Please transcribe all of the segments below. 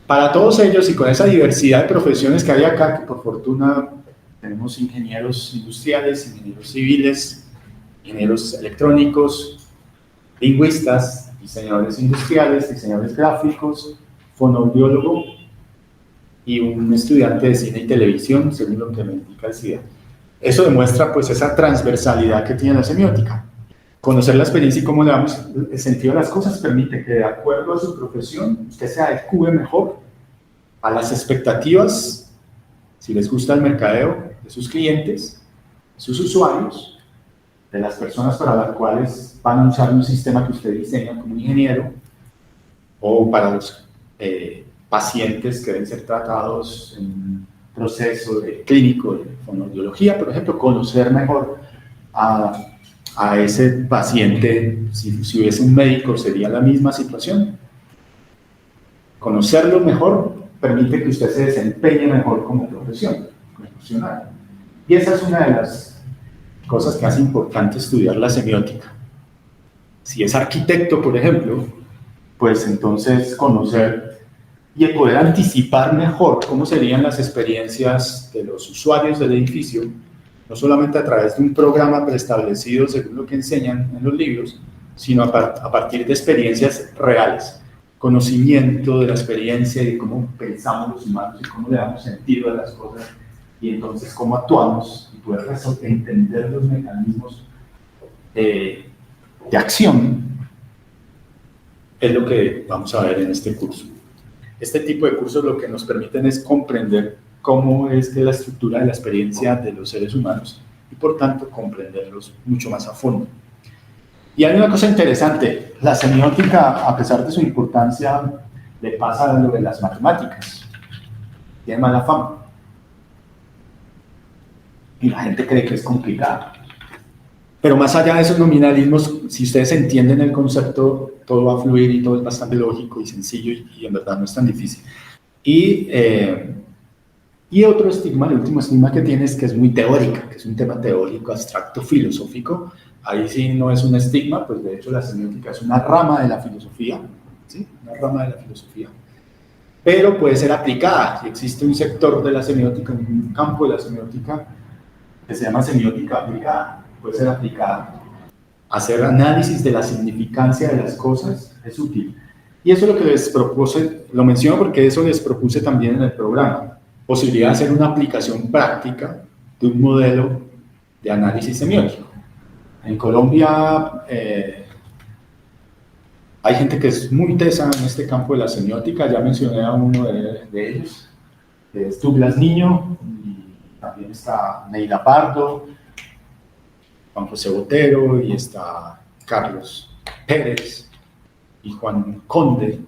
Para todos ellos y con esa diversidad de profesiones que hay acá, que por fortuna tenemos ingenieros industriales, ingenieros civiles, ingenieros electrónicos, lingüistas, diseñadores industriales, diseñadores gráficos, fonoaudiólogo y un estudiante de cine y televisión, según lo que me indica el CIDA. Eso demuestra pues esa transversalidad que tiene la semiótica. Conocer la experiencia y cómo le damos el sentido a las cosas permite que de acuerdo a su profesión usted se adecue mejor a las expectativas, si les gusta el mercadeo, de sus clientes, sus usuarios, de las personas para las cuales van a usar un sistema que usted diseña como ingeniero, o para los pacientes que deben ser tratados en un proceso clínico de fonoaudiología, por ejemplo, conocer mejor a ese paciente. Si hubiese un médico, sería la misma situación. Conocerlo mejor permite que usted se desempeñe mejor como profesional. Y esa es una de las cosas que hace importante estudiar la semiótica. Si es arquitecto, por ejemplo, pues entonces conocer y poder anticipar mejor cómo serían las experiencias de los usuarios del edificio, no solamente a través de un programa preestablecido según lo que enseñan en los libros, sino a partir de experiencias reales, conocimiento de la experiencia y de cómo pensamos los humanos y cómo le damos sentido a las cosas, y entonces cómo actuamos y poder entender los mecanismos de acción, es lo que vamos a ver en este curso. Este tipo de cursos lo que nos permiten es comprender cómo es que la estructura de la experiencia de los seres humanos y por tanto comprenderlos mucho más a fondo. Y hay una cosa interesante, la semiótica, a pesar de su importancia, le pasa lo de las matemáticas, tiene mala fama y la gente cree que es complicada. Pero más allá de esos nominalismos, si ustedes entienden el concepto, todo va a fluir y todo es bastante lógico y sencillo y en verdad no es tan difícil. Y otro estigma, el último estigma que tiene es que es muy teórica, que es un tema teórico, abstracto, filosófico. Ahí sí no es un estigma, pues de hecho la semiótica es una rama de la filosofía, ¿sí? Una rama de la filosofía. Pero puede ser aplicada. Existe un sector de la semiótica, un campo de la semiótica que se llama semiótica aplicada. Puede ser aplicada. Hacer análisis de la significancia de las cosas es útil. Y eso es lo que les propuse, lo menciono porque eso les propuse también en el programa. Posibilidad de hacer una aplicación práctica de un modelo de análisis semiótico. En Colombia hay gente que es muy tesa en este campo de la semiótica, ya mencioné a uno de ellos, que es Douglas Niño, y también está Neila Pardo, Juan José Botero, y está Carlos Pérez, y Juan Conde,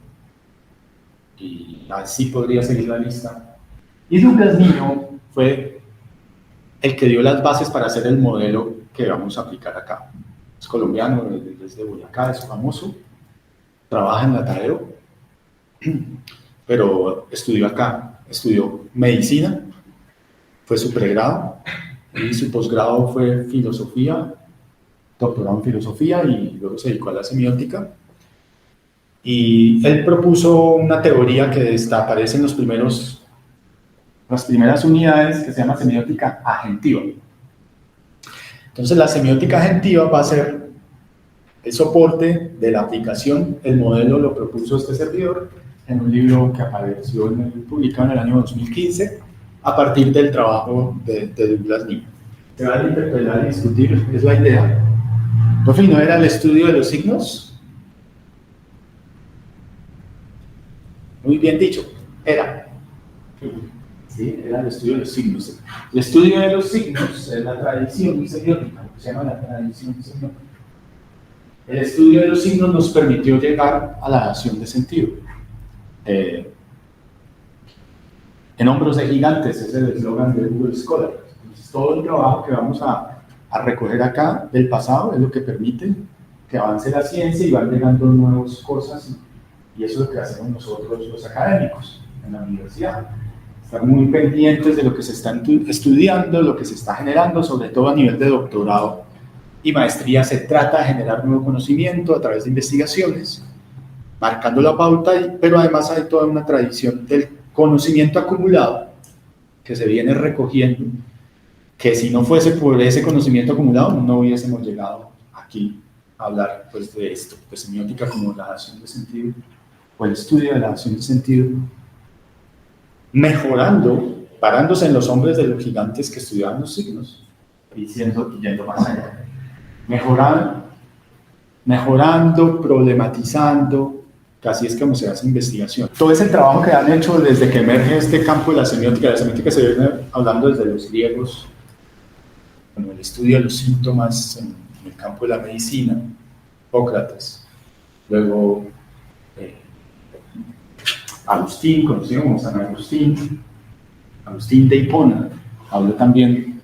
y así podría seguir la lista. Y Douglas Niño fue el que dio las bases para hacer el modelo que vamos a aplicar acá. Es colombiano, es de Boyacá, es famoso, trabaja en la Tadeo, pero estudió acá, estudió medicina, fue su pregrado, y su posgrado fue filosofía, doctorado en filosofía, y luego se dedicó a la semiótica. Y él propuso una teoría que aparece en las primeras unidades, que se llama semiótica agentiva. Entonces la semiótica agentiva va a ser el soporte de la aplicación. El modelo lo propuso este servidor en un libro que apareció publicado en el año 2015 a partir del trabajo de Douglas Niño. Se va a interpelar y discutir, es la idea. Por fin, ¿no era el estudio de los signos? Muy bien dicho, era. Sí, era el estudio de los signos. El estudio de los signos es la tradición semiótica, lo que se llama la tradición semiótica. El estudio de los signos nos permitió llegar a la dación de sentido. En hombros de gigantes, ese es el eslogan de Google Scholar. Entonces, todo el trabajo que vamos a recoger acá del pasado es lo que permite que avance la ciencia y van llegando nuevas cosas, y eso es lo que hacemos nosotros los académicos en la universidad. Estar muy pendientes de lo que se está estudiando, lo que se está generando, sobre todo a nivel de doctorado y maestría. Se trata de generar nuevo conocimiento a través de investigaciones marcando la pauta, pero además hay toda una tradición del conocimiento acumulado que se viene recogiendo, que si no fuese por ese conocimiento acumulado no hubiésemos llegado aquí a hablar pues, de esto, de semiótica como la acción de sentido, o el estudio de la acción de sentido, mejorando, parándose en los hombres de los gigantes que estudiaban los signos, y yendo más allá, mejorando, problematizando, casi es como se hace investigación. Todo ese trabajo que han hecho desde que emerge este campo de la semiótica se viene hablando desde los griegos, como el estudio de los síntomas en el campo de la medicina, Hipócrates, luego Agustín, conocido como San Agustín, Agustín de Hipona, habló también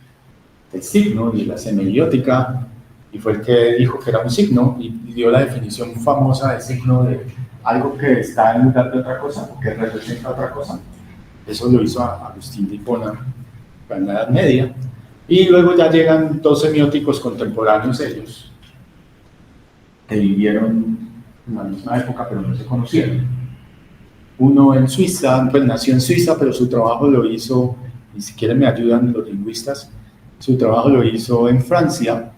del signo y la semiótica, y fue el que dijo que era un signo y dio la definición famosa de signo de algo que está en lugar de otra cosa o que representa otra cosa. Eso lo hizo Agustín de Hipona en la Edad Media. Y luego ya llegan dos semióticos contemporáneos ellos, que vivieron en la misma época pero no se conocieron. Uno en Suiza, pues nació en Suiza, pero su trabajo lo hizo, y si quieren me ayudan los lingüistas, su trabajo lo hizo en Francia,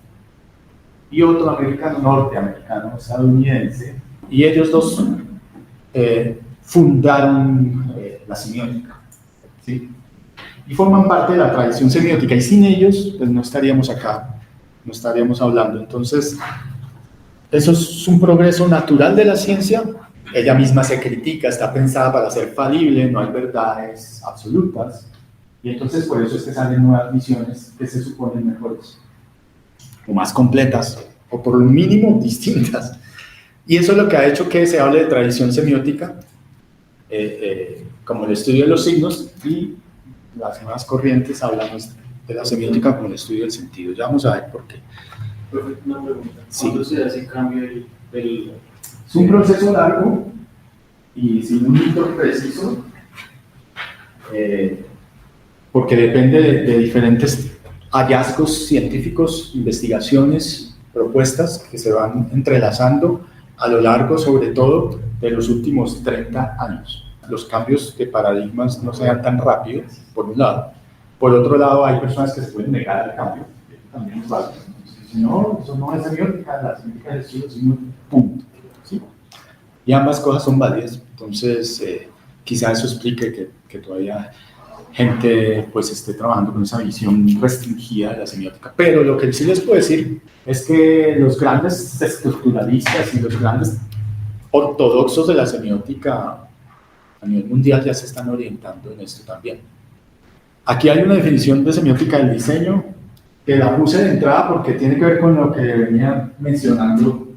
y otro americano, norteamericano, estadounidense, y ellos dos fundaron la semiótica, ¿sí? Y forman parte de la tradición semiótica, y sin ellos pues no estaríamos acá, no estaríamos hablando. Entonces, eso es un progreso natural de la ciencia. Ella misma se critica, está pensada para ser falible, no hay verdades absolutas, y entonces por eso es que salen nuevas visiones que se suponen mejores, o más completas, o por lo mínimo distintas. Y eso es lo que ha hecho que se hable de tradición semiótica, como el estudio de los signos, y las nuevas corrientes hablamos de la semiótica como el estudio del sentido. Ya vamos a ver por qué. Una pregunta. Sí. ¿Cuándo se hace el cambio del... Es un proceso largo y sin un hito preciso, porque depende de diferentes hallazgos científicos, investigaciones, propuestas que se van entrelazando a lo largo, sobre todo, de los últimos 30 años. Los cambios de paradigmas no se dan tan rápido, por un lado. Por otro lado, hay personas que se pueden negar al cambio. Eso también es válido. Si no, eso no es semiótica, la semiótica es estilo, sino punto. ¿Sí? Y ambas cosas son válidas. Entonces, quizá eso explique que todavía gente pues esté trabajando con esa visión restringida de la semiótica. Pero lo que sí les puedo decir es que los grandes estructuralistas y los grandes ortodoxos de la semiótica a nivel mundial ya se están orientando en esto también. Aquí hay una definición de semiótica del diseño que la puse de entrada porque tiene que ver con lo que venía mencionando.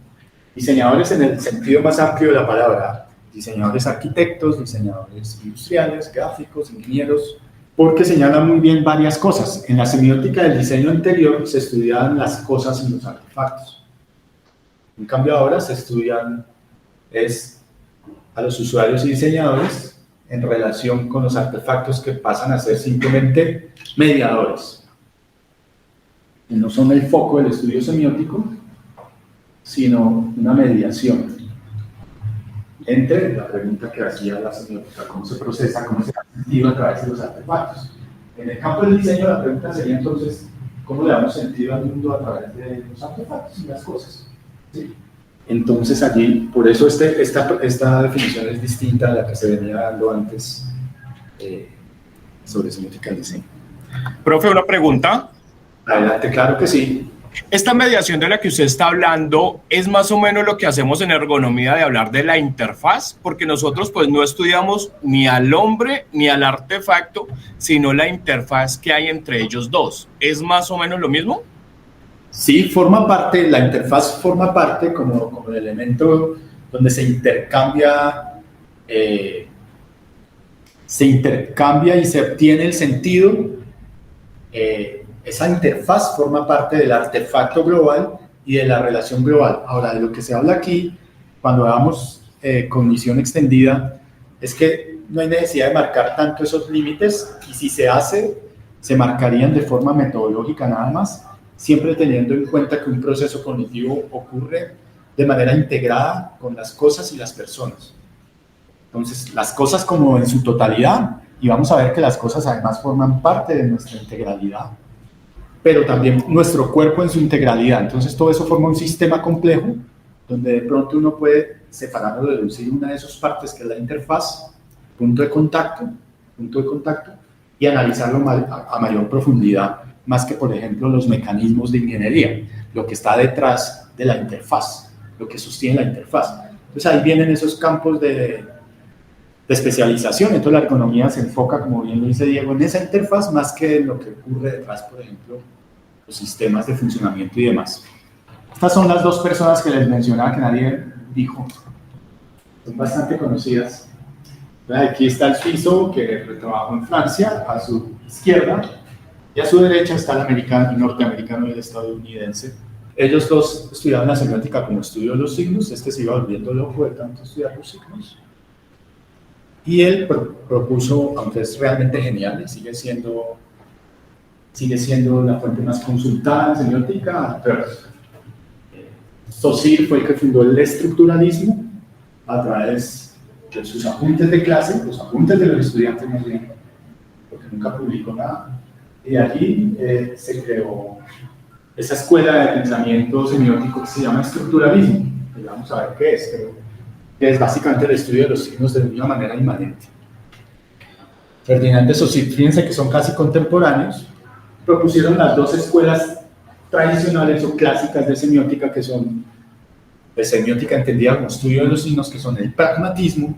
Diseñadores en el sentido más amplio de la palabra, diseñadores arquitectos, diseñadores industriales, gráficos, ingenieros, porque señalan muy bien varias cosas. En la semiótica del diseño anterior se estudiaban las cosas y los artefactos. En cambio ahora se estudian a los usuarios y diseñadores en relación con los artefactos que pasan a ser simplemente mediadores. Y no son el foco del estudio semiótico, sino una mediación entre la pregunta que hacía la semiótica, cómo se procesa, cómo se da sentido a través de los artefactos. En el campo del diseño la pregunta sería entonces, ¿cómo le damos sentido al mundo a través de los artefactos y las cosas? ¿Sí? Entonces allí, por eso esta definición es distinta a la que se venía dando antes sobre semiótica del diseño. Profe, una pregunta. Adelante, claro que sí. Esta mediación de la que usted está hablando es más o menos lo que hacemos en ergonomía de hablar de la interfaz, porque nosotros pues no estudiamos ni al hombre ni al artefacto, sino la interfaz que hay entre ellos dos. ¿Es más o menos lo mismo? Sí, la interfaz forma parte como el elemento donde se intercambia y se obtiene el sentido. Esa interfaz forma parte del artefacto global y de la relación global. Ahora, de lo que se habla aquí, cuando hagamos cognición extendida, es que no hay necesidad de marcar tanto esos límites, y si se hace, se marcarían de forma metodológica nada más, siempre teniendo en cuenta que un proceso cognitivo ocurre de manera integrada con las cosas y las personas. Entonces, las cosas como en su totalidad, y vamos a ver que las cosas además forman parte de nuestra integralidad, pero también nuestro cuerpo en su integralidad. Entonces, todo eso forma un sistema complejo, donde de pronto uno puede separar o deducir una de sus partes, que es la interfaz, punto de contacto, y analizarlo a mayor profundidad, más que, por ejemplo, los mecanismos de ingeniería, lo que está detrás de la interfaz, lo que sostiene la interfaz. Entonces, ahí vienen esos campos de especialización. Entonces, la ergonomía se enfoca, como bien lo dice Diego, en esa interfaz, más que en lo que ocurre detrás, por ejemplo, los sistemas de funcionamiento y demás. Estas son las dos personas que les mencionaba que nadie dijo. Son bastante conocidas. Aquí está el suizo que trabajó en Francia, a su izquierda, y a su derecha está el americano, el norteamericano y el estadounidense. Ellos dos estudiaban la semiótica como estudio de los signos. Este se iba volviendo loco de tanto estudiar los signos. Y él propuso, aunque es realmente genial, sigue siendo la fuente más consultada en semiótica, Peirce. Saussure fue el que fundó el estructuralismo a través de sus apuntes de clase, los apuntes de los estudiantes más bien, porque nunca publicó nada. Y allí se creó esa escuela de pensamiento semiótico que se llama estructuralismo, que vamos a ver qué es, que es básicamente el estudio de los signos de una manera inmanente. Ferdinand de Saussure, fíjense que son casi contemporáneos, propusieron las dos escuelas tradicionales o clásicas de semiótica, que son de semiótica entendida como estudio de los signos, que son el pragmatismo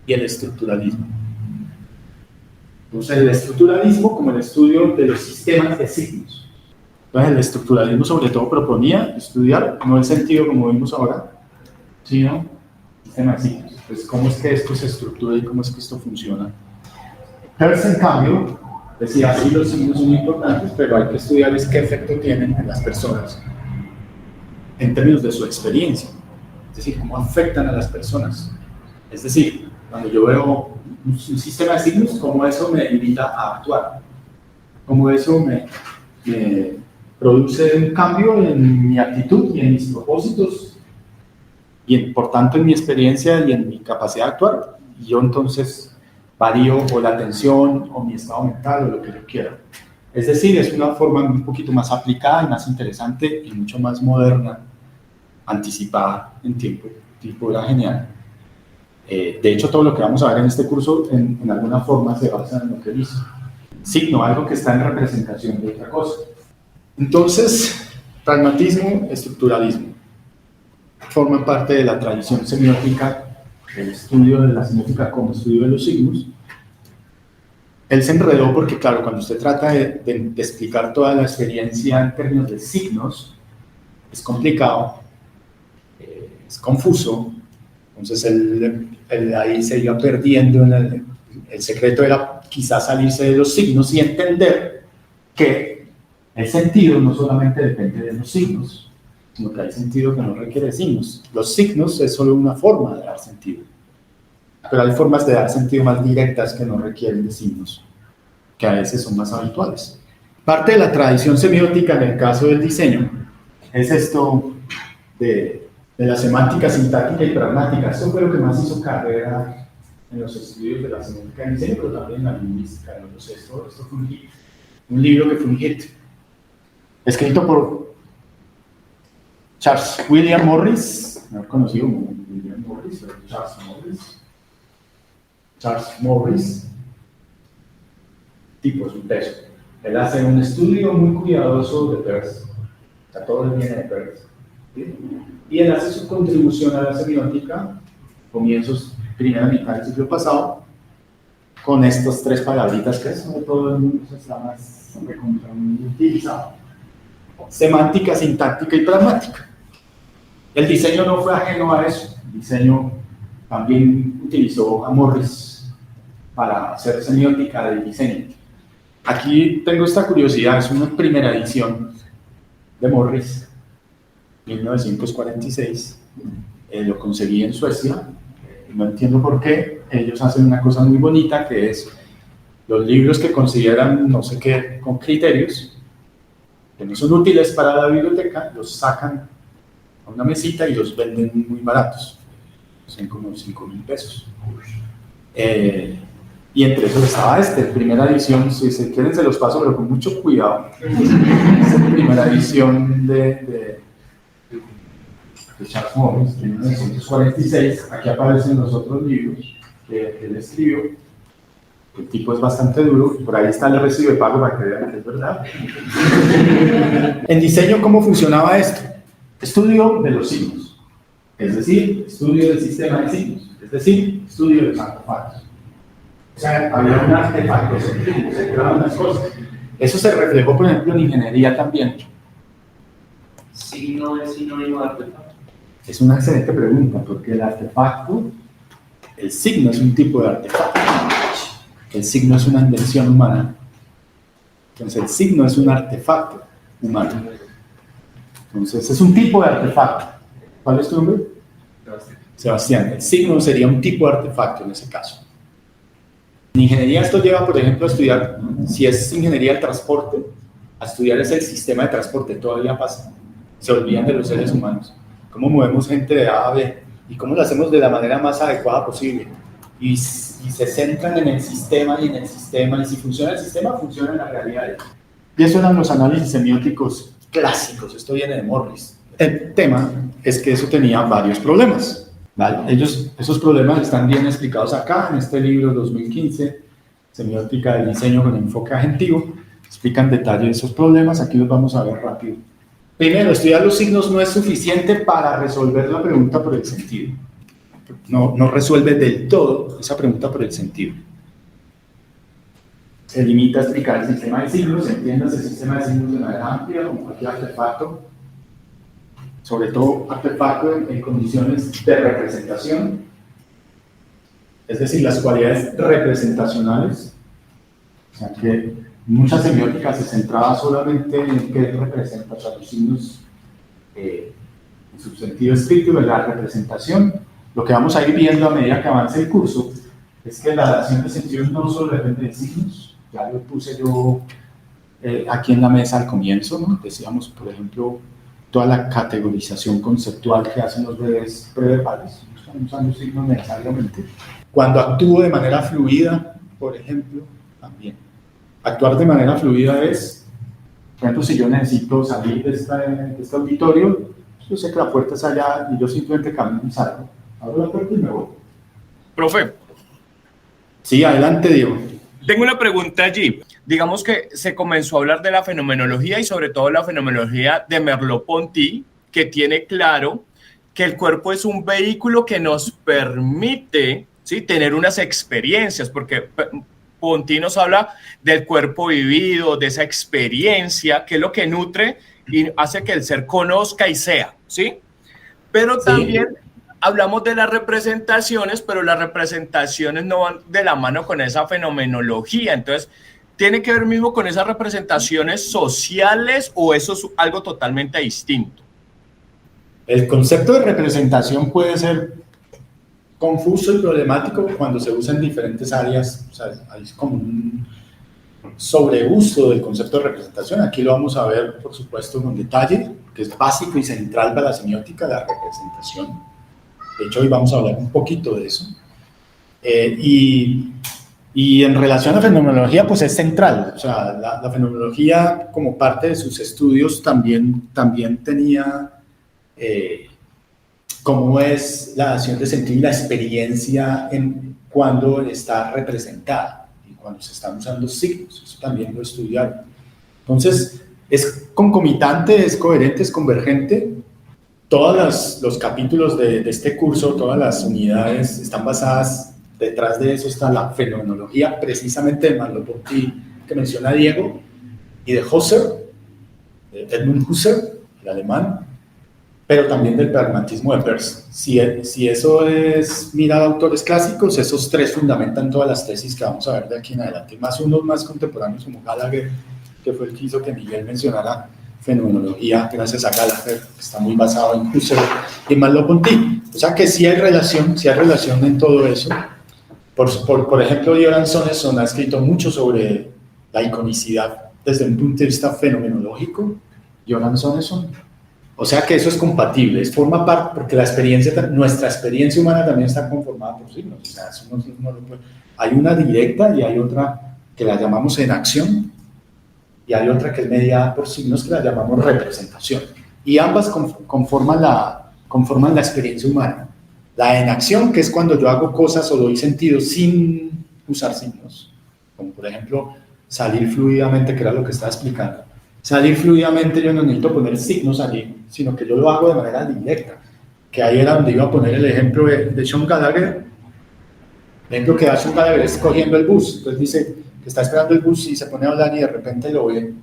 y el estructuralismo. Entonces, el estructuralismo como el estudio de los sistemas de signos. Entonces, el estructuralismo sobre todo proponía estudiar, no el sentido como vimos ahora, sino el sistema de signos. Pues, cómo es que esto se estructura y cómo es que esto funciona. Peirce, en cambio, decía, sí, los signos son importantes, pero hay que estudiar es qué efecto tienen en las personas en términos de su experiencia, es decir, cómo afectan a las personas. Es decir, cuando yo veo un sistema de signos, cómo eso me invita a actuar, cómo eso me produce un cambio en mi actitud y en mis propósitos, y por tanto en mi experiencia y en mi capacidad de actuar. Y yo entonces varío o la atención o mi estado mental o lo que yo quiera. Es decir, es una forma un poquito más aplicada y más interesante y mucho más moderna, anticipada en tiempo. Tipo era genial. De hecho, todo lo que vamos a ver en este curso en alguna forma se basa en lo que dice. Signo, algo que está en representación de otra cosa. Entonces, pragmatismo, estructuralismo forman parte de la tradición semiótica, el estudio de la semiótica como estudio de los signos. Él se enredó porque, claro, cuando usted trata de explicar toda la experiencia en términos de signos, es complicado, es confuso. Entonces él ahí se iba perdiendo. El secreto era quizás salirse de los signos y entender que el sentido no solamente depende de los signos, sino que hay sentido que no requiere signos. Los signos es solo una forma de dar sentido, pero hay formas de dar sentido más directas que no requieren de signos, que a veces son más habituales. Parte de la tradición semiótica en el caso del diseño es esto de la semántica sintáctica y pragmática. Esto fue lo que más hizo carrera en los estudios de la semántica del diseño, pero también en la lingüística. Esto fue un hit, un libro que fue un hit, escrito por Charles William Morris, mejor conocido como William Morris, o Charles Morris, tipo, es un peso. Él hace un estudio muy cuidadoso de Peirce, o sea, todo viene de Peirce, ¿sí? Y él hace su contribución a la semiótica, comienzos, primera mitad del siglo pasado, con estas tres palabritas que sobre todo el mundo se está más utilizado: semántica, sintáctica y pragmática. El diseño no fue ajeno a eso. El diseño también utilizó a Morris para hacer semiótica del diseño. Aquí tengo esta curiosidad, es una primera edición de Morris, 1946, lo conseguí en Suecia, no entiendo por qué. Ellos hacen una cosa muy bonita, que es los libros que consideran no sé qué con criterios, que no son útiles para la biblioteca, los sacan a una mesita y los venden muy baratos, son como 5.000 pesos. Y entre esos estaba primera edición, si se quieren se los paso, pero con mucho cuidado. Es la primera edición de Charles Morris, de 1946. Aquí aparecen los otros libros que él escribió. El tipo es bastante duro, por ahí está el recibo de pago para que vean que es verdad. En diseño, ¿cómo funcionaba esto? Estudio de los signos, es decir, estudio del sistema de signos, es decir, estudio de los artefactos. O sea, había un artefacto, se creaban las cosas. Eso se reflejó, por ejemplo, en ingeniería también. ¿Signo es sinónimo de artefacto? Es una excelente pregunta, porque el artefacto, el signo es un tipo de artefacto. El signo es una invención humana. Entonces, el signo es un artefacto humano. Entonces, es un tipo de artefacto. ¿Cuál es tu nombre? Sebastián. El signo sería un tipo de artefacto en ese caso. En ingeniería esto lleva, por ejemplo, a estudiar, si es ingeniería del transporte, a estudiar es el sistema de transporte. Todavía pasa. Se olvidan de los seres humanos. Cómo movemos gente de A a B y cómo lo hacemos de la manera más adecuada posible. Y se centran en el sistema y en el sistema, y si funciona el sistema, funciona en la realidad. Y eso eran los análisis semióticos clásicos, esto viene de Morris. El tema es que eso tenía varios problemas, ¿vale? Esos problemas están bien explicados acá, en este libro 2015, Semiótica del Diseño con Enfoque Agentivo, explican detalle esos problemas, aquí los vamos a ver rápido. Primero, estudiar los signos no es suficiente para resolver la pregunta por el sentido. No resuelve del todo esa pregunta por el sentido. Se limita a explicar el sistema de signos, entiendas el sistema de signos de manera amplia, como cualquier artefacto, sobre todo artefacto en condiciones de representación, es decir, las cualidades representacionales, o sea que muchas semióticas se centraba solamente en qué representa, o sea, los signos en su sentido estricto de la representación. Lo que vamos a ir viendo a medida que avance el curso es que la dación de sentidos no solo depende de signos, ya lo puse yo aquí en la mesa al comienzo, ¿no? Decíamos, por ejemplo, toda la categorización conceptual que hacen los bebés preverbales, no están usando signos necesariamente. Cuando actúo de manera fluida, por ejemplo, también. Actuar de manera fluida es, por ejemplo, si yo necesito salir de este auditorio, yo sé que la puerta es allá y yo simplemente camino y salgo. Abro la puerta y me voy. Profe. Sí, adelante, Diego. Tengo una pregunta allí. Digamos que se comenzó a hablar de la fenomenología y sobre todo la fenomenología de Merleau-Ponty, que tiene claro que el cuerpo es un vehículo que nos permite, ¿sí?, tener unas experiencias, porque Ponty nos habla del cuerpo vivido, de esa experiencia, que es lo que nutre y hace que el ser conozca y sea, ¿sí? Pero también hablamos de las representaciones, pero las representaciones no van de la mano con esa fenomenología. Entonces, ¿tiene que ver mismo con esas representaciones sociales o eso es algo totalmente distinto? El concepto de representación puede ser confuso y problemático cuando se usa en diferentes áreas. O sea, hay como un sobreuso del concepto de representación. Aquí lo vamos a ver, por supuesto, con detalle, que es básico y central para la semiótica, la representación. De hecho, hoy vamos a hablar un poquito de eso. Y en relación a la fenomenología, pues es central. O sea, la fenomenología, como parte de sus estudios, también tenía cómo es la dación de sentido y la experiencia cuando está representada y cuando se están usando signos. Eso también lo estudiaron. Entonces, es concomitante, es coherente, es convergente. Todos los capítulos de este curso, todas las unidades están basadas, detrás de eso está la fenomenología, precisamente de Merleau-Ponty, que menciona Diego, y de Husserl, de Edmund Husserl, el alemán, pero también del pragmatismo de Peirce. Si eso es mirar autores clásicos, esos tres fundamentan todas las tesis que vamos a ver de aquí en adelante, más unos más contemporáneos como Gallagher, que fue el que hizo que Miguel mencionara fenomenología, gracias a Gallagher, que está muy basado en Husserl y Merleau-Ponty. O sea que sí hay relación en todo eso. Por ejemplo, Göran Sonesson ha escrito mucho sobre la iconicidad desde un punto de vista fenomenológico. Göran Sonesson, O sea que eso es compatible, forma parte, porque nuestra experiencia humana también está conformada por signos. O sea, eso no lo puede. Hay una directa y hay otra que la llamamos enacción, y hay otra que es mediada por signos que la llamamos representación. Y ambas conforman la experiencia humana. La enacción, que es cuando yo hago cosas o doy sentido sin usar signos, como por ejemplo salir fluidamente, que era lo que estaba explicando. Salir fluidamente, yo no necesito poner signos allí, sino que yo lo hago de manera directa, que ahí era donde iba a poner el ejemplo de Sean Gallagher. El ejemplo que da Sean Gallagher es cogiendo el bus. Entonces dice que está esperando el bus y se pone a hablar y de repente lo ve,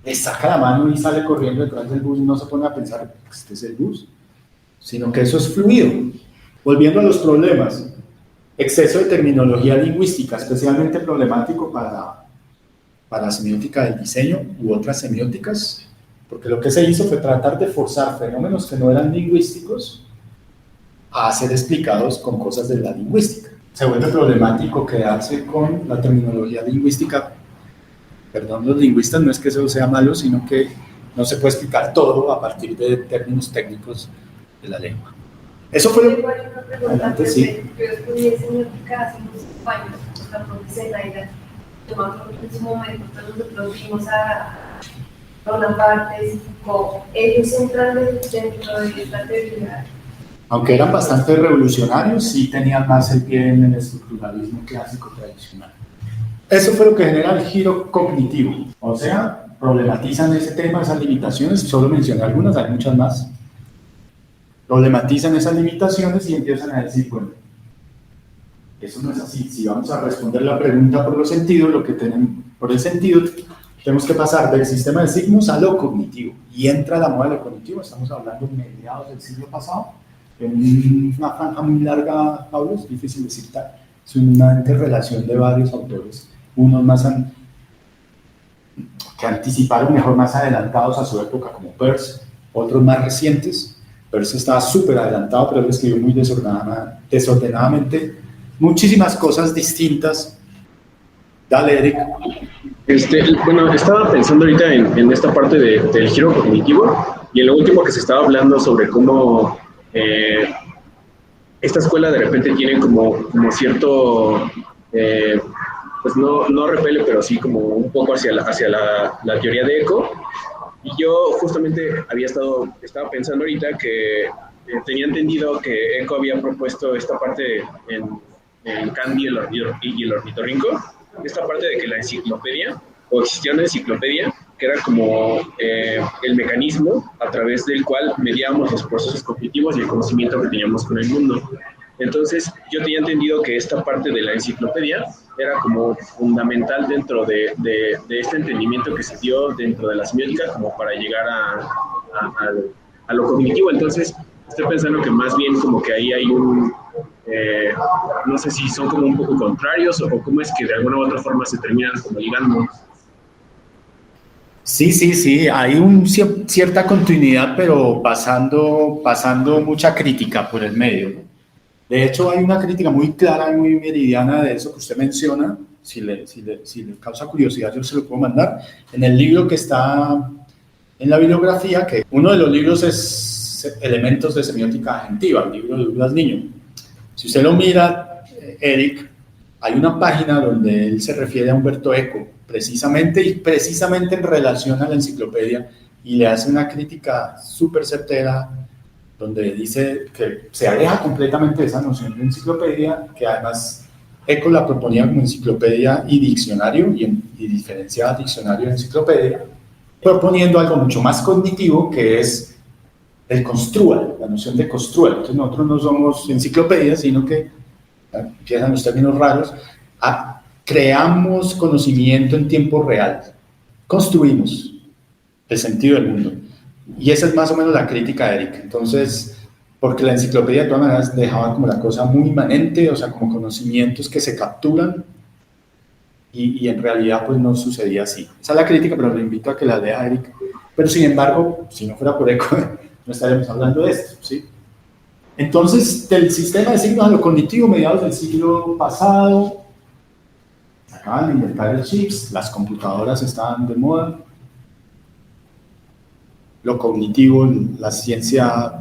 le saca la mano y sale corriendo detrás del bus y no se pone a pensar, este es el bus, sino que eso es fluido. Volviendo a los problemas, exceso de terminología lingüística, especialmente problemático para la semiótica del diseño u otras semióticas, porque lo que se hizo fue tratar de forzar fenómenos que no eran lingüísticos a ser explicados con cosas de la lingüística. Se vuelve problemático quedarse con la terminología lingüística. Perdón, los lingüistas, no es que eso sea malo, sino que no se puede explicar todo a partir de términos técnicos de la lengua. Eso fue lo que sí. Yo estudié semiótica hace unos años, la profesora era, yo me acuerdo que en su momento nosotros vimos a Roland Barthes y Foucault, ellos entran dentro de esta teoría. Aunque eran bastante revolucionarios, sí tenían más el pie en el estructuralismo clásico tradicional. Eso fue lo que genera el giro cognitivo, o sea, problematizan ese tema, esas limitaciones, solo mencioné algunas, hay muchas más. Problematizan esas limitaciones y empiezan a decir, bueno, eso no es así. Si vamos a responder la pregunta por los sentidos, lo que tenemos por el sentido, tenemos que pasar del sistema de signos a lo cognitivo. Y entra la moda de lo cognitivo, estamos hablando de mediados del siglo pasado, en una franja muy larga, Pablo, es difícil de citar, es una interrelación de varios autores, unos más que anticiparon mejor, más adelantados a su época, como Peirce, otros más recientes. Peirce estaba súper adelantado, pero él escribió muy desordenadamente muchísimas cosas distintas. Dale, Eric. Bueno, estaba pensando ahorita en esta parte del giro cognitivo y en lo último que se estaba hablando sobre cómo esta escuela de repente tiene como cierto, pues no repele, pero sí como un poco hacia la teoría de Eco. Y yo justamente estaba pensando ahorita que tenía entendido que Eco había propuesto esta parte en Kant y el ornitorrinco, esta parte de que la enciclopedia, o existía una enciclopedia, que era como el mecanismo a través del cual medíamos los procesos cognitivos y el conocimiento que teníamos con el mundo. Entonces, yo tenía entendido que esta parte de la enciclopedia era como fundamental dentro de este entendimiento que se dio dentro de la semiótica como para llegar a lo cognitivo. Entonces, estoy pensando que más bien como que ahí hay no sé si son como un poco contrarios o cómo es que de alguna u otra forma se terminan como ligando. Sí, hay cierta continuidad, pero pasando mucha crítica por el medio, ¿no? De hecho, hay una crítica muy clara y muy meridiana de eso que usted menciona. Si le causa curiosidad, yo se lo puedo mandar. En el libro que está en la bibliografía, que uno de los libros es Elementos de Semiótica Agentiva, el libro de Douglas Niño. Si usted lo mira, Eric, hay una página donde él se refiere a Umberto Eco, precisamente en relación a la enciclopedia, y le hace una crítica súper certera, donde dice que se aleja completamente de esa noción de enciclopedia, que además Eco la proponía como enciclopedia y diccionario, y diferenciaba diccionario de enciclopedia, proponiendo algo mucho más cognitivo, que es el construal, la noción de construal. Entonces nosotros no somos enciclopedias, sino que, empiezan los términos raros, creamos conocimiento en tiempo real, construimos el sentido del mundo. Y esa es más o menos la crítica de Eric. Entonces, porque la enciclopedia de todas maneras dejaba como la cosa muy inmanente, o sea, como conocimientos que se capturan, y en realidad pues no sucedía así. Esa es la crítica, pero le invito a que la lea Eric. Pero sin embargo, si no fuera por Eco, no estaríamos hablando de esto, ¿sí? Entonces, del sistema de signos a lo cognitivo, mediados del siglo pasado, se acaban de inventar el chips, las computadoras estaban de moda. lo cognitivo, la ciencia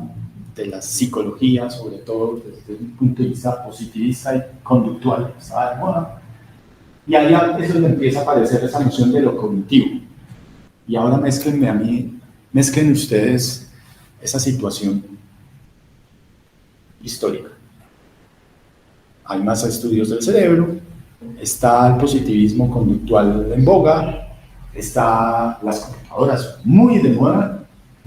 de la psicología, sobre todo desde un punto de vista positivista y conductual, estaba de moda. Y ahí es donde empieza a aparecer esa noción de lo cognitivo. Y ahora mezclen ustedes esa situación histórica. Hay más estudios del cerebro, está el positivismo conductual en boga, está las computadoras muy de moda.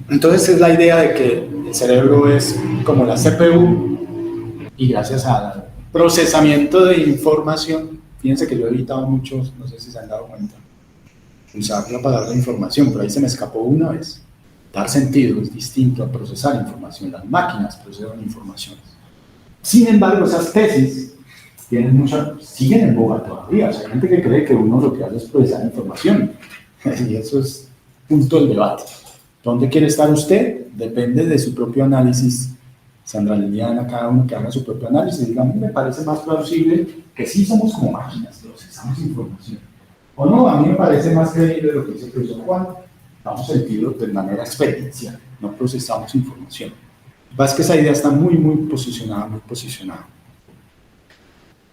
Entonces es la idea de que el cerebro es como la CPU y gracias al procesamiento de información, fíjense que yo he evitado muchos, no sé si se han dado cuenta, usar la palabra información, pero ahí se me escapó una vez. Dar sentido es distinto a procesar información, las máquinas procesan información. Sin embargo, esas tesis siguen en boga todavía. O sea, hay gente que cree que uno lo que hace es procesar información. Y eso es punto del debate. ¿Dónde quiere estar usted? Depende de su propio análisis. Sandra Liliana, cada uno que haga su propio análisis, diga, a mí me parece más plausible que sí somos como máquinas, procesamos información. O no, a mí me parece más creíble lo que dice el profesor Juan, damos sentido de manera experiencial, no procesamos información. Es que esa idea está muy posicionada, muy posicionada.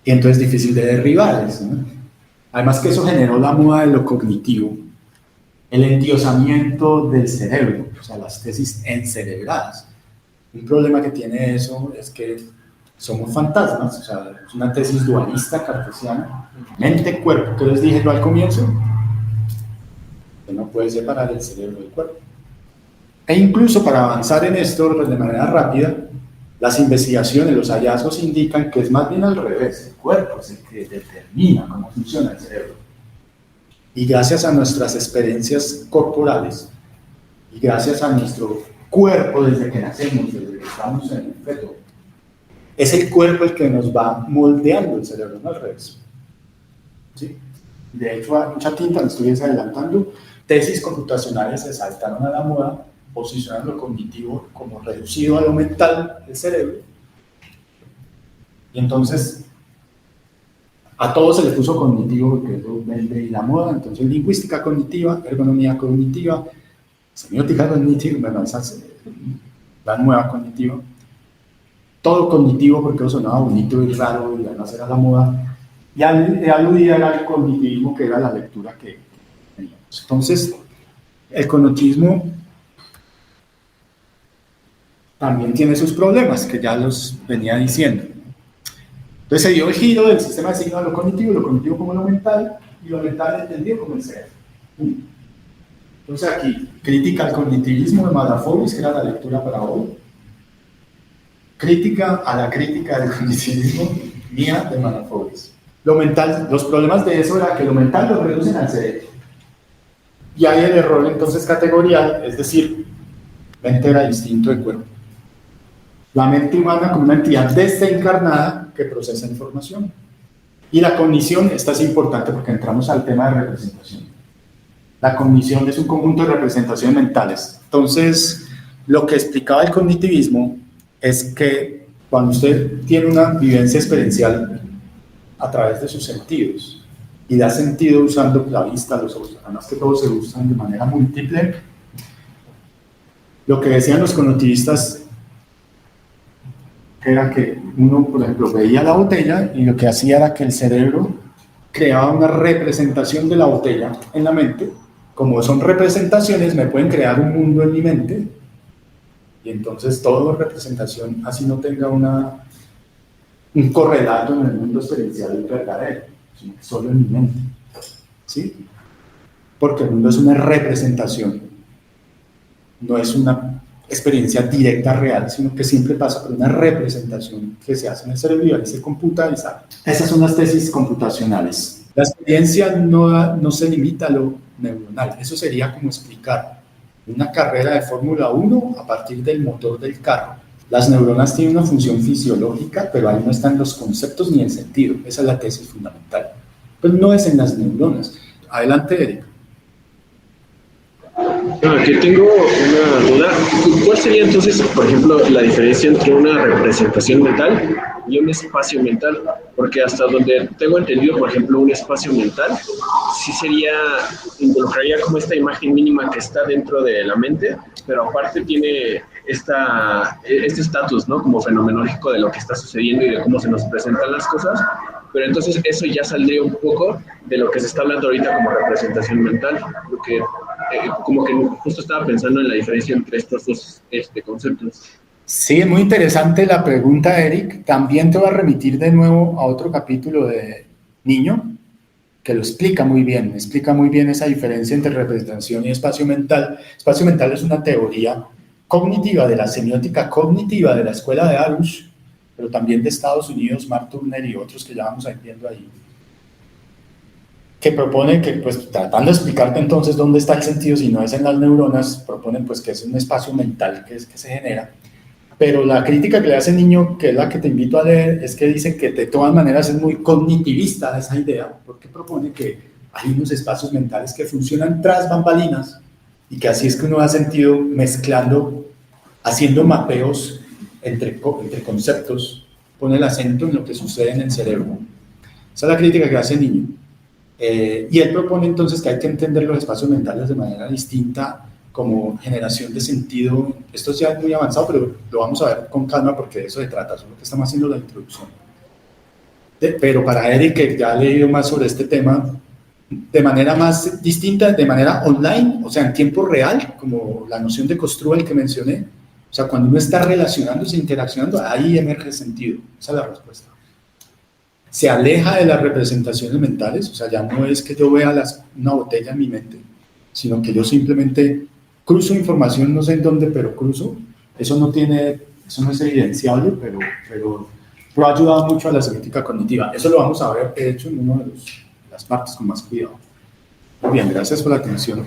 Y entonces es difícil de derribar eso, ¿no? Además que eso generó la moda de lo cognitivo, el endiosamiento del cerebro, o sea, las tesis encerebradas. Un problema que tiene eso es que somos fantasmas, o sea, es una tesis dualista cartesiana, mente-cuerpo, que les dije yo al comienzo, que no puede separar el cerebro del cuerpo. E incluso para avanzar en esto de manera rápida, las investigaciones, los hallazgos indican que es más bien al revés, el cuerpo es el que determina cómo funciona el cerebro. Y gracias a nuestras experiencias corporales, y gracias a nuestro cuerpo desde que nacemos, desde que estamos en el feto, es el cuerpo el que nos va moldeando el cerebro, no al revés. ¿Sí? De hecho, hay mucha tinta, me estoy adelantando, tesis computacionales se saltaron a la moda, posicionan lo cognitivo como reducido a lo mental del cerebro, y entonces a todos se les puso cognitivo porque es lo vende y la moda, entonces lingüística cognitiva, ergonomía cognitiva, semiótica cognitiva, bueno, esa es la nueva cognitiva, todo cognitivo porque eso sonaba bonito y raro y además era la moda, y aludía al cognitivismo que era la lectura que teníamos. Entonces, el cognitismo también tiene sus problemas, que ya los venía diciendo. Entonces se dio el giro del sistema de signos a lo cognitivo como lo mental, y lo mental entendido como el cerebro. Entonces aquí, crítica al cognitivismo de Madafovis, que era la lectura para hoy. Crítica a la crítica del cognitivismo mía de Madafovis. Lo mental, los problemas de eso era que lo mental lo reducen al cerebro. Y hay el error entonces categorial, es decir, mente era distinto del cuerpo. La mente humana como una entidad desencarnada que procesa información. Y la cognición, esta es importante porque entramos al tema de representación. La cognición es un conjunto de representaciones mentales. Entonces, lo que explicaba el cognitivismo es que cuando usted tiene una vivencia experiencial a través de sus sentidos y da sentido usando la vista, los ojos, además que todos se usan de manera múltiple, lo que decían los cognitivistas era que uno, por ejemplo, veía la botella y lo que hacía era que el cerebro creaba una representación de la botella en la mente. Como son representaciones, me pueden crear un mundo en mi mente, y entonces toda representación, así no tenga un correlato en el mundo experiencial verdadero, sino que solo en mi mente. ¿Sí? Porque el mundo es una representación, no es una experiencia directa real, sino que siempre pasa por una representación que se hace en el cerebro y ahí se computa y sale. Esas son las tesis computacionales. La experiencia no se limita a lo neuronal. Eso sería como explicar una carrera de Fórmula 1 a partir del motor del carro. Las neuronas tienen una función fisiológica, pero ahí no están los conceptos ni el sentido. Esa es la tesis fundamental. Pues no es en las neuronas. Adelante, Eric. Aquí tengo una duda. ¿Cuál sería entonces, por ejemplo, la diferencia entre una representación mental y un espacio mental? Porque hasta donde tengo entendido, por ejemplo, un espacio mental sí involucraría como esta imagen mínima que está dentro de la mente, pero aparte tiene este estatus, ¿no? Como fenomenológico de lo que está sucediendo y de cómo se nos presentan las cosas. Pero entonces eso ya saldría un poco de lo que se está hablando ahorita como representación mental, porque como que justo estaba pensando en la diferencia entre estos dos conceptos. Sí, es muy interesante la pregunta, Eric. También te voy a remitir de nuevo a otro capítulo de Niño, que lo explica muy bien esa diferencia entre representación y espacio mental. Espacio mental es una teoría cognitiva de la semiótica cognitiva de la escuela de Arush, pero también de Estados Unidos, Mark Turner y otros que ya vamos a ir viendo ahí, que propone que, pues, tratando de explicarte entonces dónde está el sentido, si no es en las neuronas, proponen pues que es un espacio mental que se genera. Pero la crítica que le hace el Niño, que es la que te invito a leer, es que dice que de todas maneras es muy cognitivista esa idea, porque propone que hay unos espacios mentales que funcionan tras bambalinas y que así es que uno ha sentido mezclando, haciendo mapeos entre conceptos, pone el acento en lo que sucede en el cerebro. Esa es la crítica que hace el Niño. Y él propone entonces que hay que entender los espacios mentales de manera distinta, como generación de sentido. Esto ya es muy avanzado, pero lo vamos a ver con calma porque de eso se trata, solo que estamos haciendo la introducción. Pero para Eric, que ya ha leído más sobre este tema, de manera más distinta, de manera online, o sea, en tiempo real, como la noción de Kostruel que mencioné, o sea, cuando uno está relacionándose, interaccionando, ahí emerge el sentido. Esa es la respuesta. Se aleja de las representaciones mentales, o sea, ya no es que yo vea una botella en mi mente, sino que yo simplemente cruzo información, no sé en dónde, pero cruzo. Eso no es evidenciable, pero ha ayudado mucho a la semiótica cognitiva. Eso lo vamos a ver, de hecho, en una de las partes con más cuidado. Muy bien, gracias por la atención.